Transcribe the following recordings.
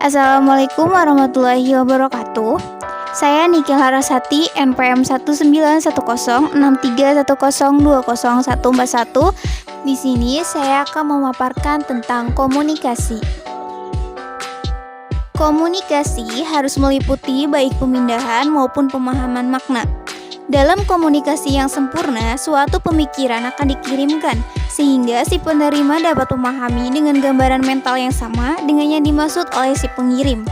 Assalamualaikum warahmatullahi wabarakatuh. Saya Niki Larasati, NPM 19106310204141. Di sini saya akan memaparkan tentang komunikasi. Komunikasi harus meliputi baik pemindahan maupun pemahaman makna. Dalam komunikasi yang sempurna, suatu pemikiran akan dikirimkan, sehingga si penerima dapat memahami dengan gambaran mental yang sama dengan yang dimaksud oleh si pengirim.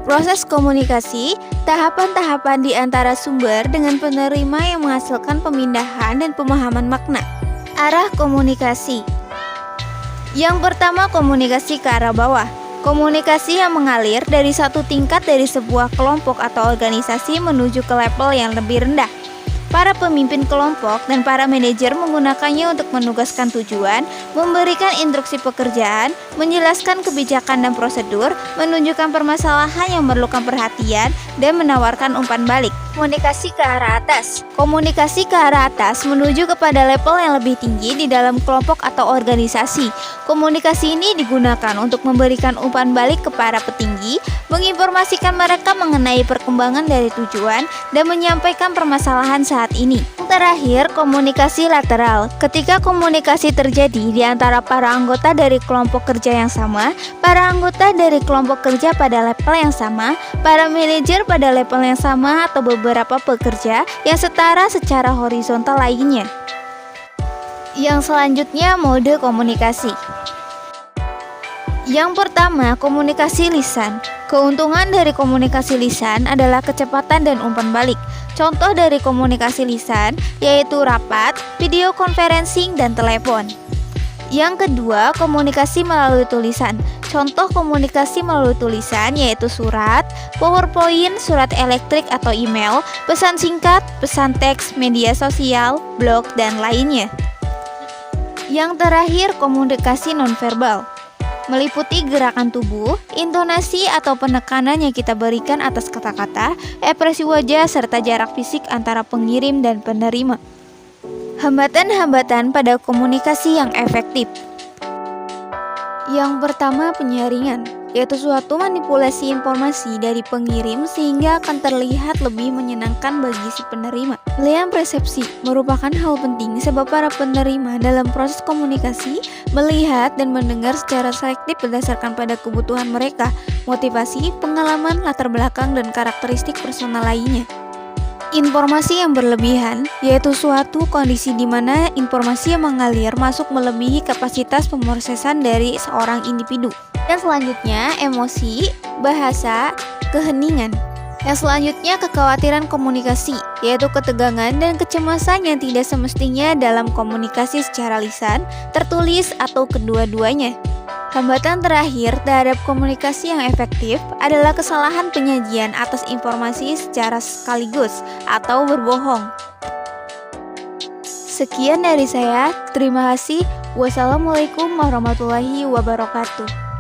Proses komunikasi, tahapan-tahapan di antara sumber dengan penerima yang menghasilkan pemindahan dan pemahaman makna. Arah komunikasi. Yang pertama, komunikasi ke arah bawah. Komunikasi yang mengalir dari satu tingkat dari sebuah kelompok atau organisasi menuju ke level yang lebih rendah. Para pemimpin kelompok dan para manajer menggunakannya untuk menugaskan tujuan, memberikan instruksi pekerjaan, menjelaskan kebijakan dan prosedur, menunjukkan permasalahan yang memerlukan perhatian, dan menawarkan umpan balik. Komunikasi ke arah atas. Komunikasi ke arah atas menuju kepada level yang lebih tinggi di dalam kelompok atau organisasi. Komunikasi ini digunakan untuk memberikan umpan balik ke para petinggi, menginformasikan mereka mengenai perkembangan dari tujuan, dan menyampaikan permasalahan saat ini. Terakhir, komunikasi lateral. Ketika komunikasi terjadi di antara para anggota dari kelompok kerja yang sama, para anggota dari kelompok kerja pada level yang sama, para manajer pada level yang sama, atau beberapa pekerja yang setara secara horizontal lainnya. Yang selanjutnya, mode komunikasi. Yang pertama, komunikasi lisan. Keuntungan dari komunikasi lisan adalah kecepatan dan umpan balik. Contoh dari komunikasi lisan yaitu rapat, video conferencing, dan telepon. Yang kedua, komunikasi melalui tulisan. Contoh komunikasi melalui tulisan yaitu surat, PowerPoint, surat elektrik atau email, pesan singkat, pesan teks, media sosial, blog, dan lainnya. Yang terakhir, komunikasi nonverbal. Meliputi gerakan tubuh, intonasi atau penekanan yang kita berikan atas kata-kata, ekspresi wajah, serta jarak fisik antara pengirim dan penerima. Hambatan-hambatan pada komunikasi yang efektif. Yang pertama, penyaringan, yaitu suatu manipulasi informasi dari pengirim sehingga akan terlihat lebih menyenangkan bagi si penerima. Penilaian persepsi merupakan hal penting sebab para penerima dalam proses komunikasi melihat dan mendengar secara selektif berdasarkan pada kebutuhan mereka, motivasi, pengalaman, latar belakang, dan karakteristik personal lainnya. Informasi yang berlebihan, yaitu suatu kondisi di mana informasi yang mengalir masuk melebihi kapasitas pemrosesan dari seorang individu. Yang selanjutnya, emosi, bahasa, keheningan. Yang selanjutnya, kekhawatiran komunikasi, yaitu ketegangan dan kecemasan yang tidak semestinya dalam komunikasi secara lisan, tertulis, atau kedua-duanya. Hambatan terakhir terhadap komunikasi yang efektif adalah kesalahan penyajian atas informasi secara sekaligus atau berbohong. Sekian dari saya, terima kasih. Wassalamualaikum warahmatullahi wabarakatuh.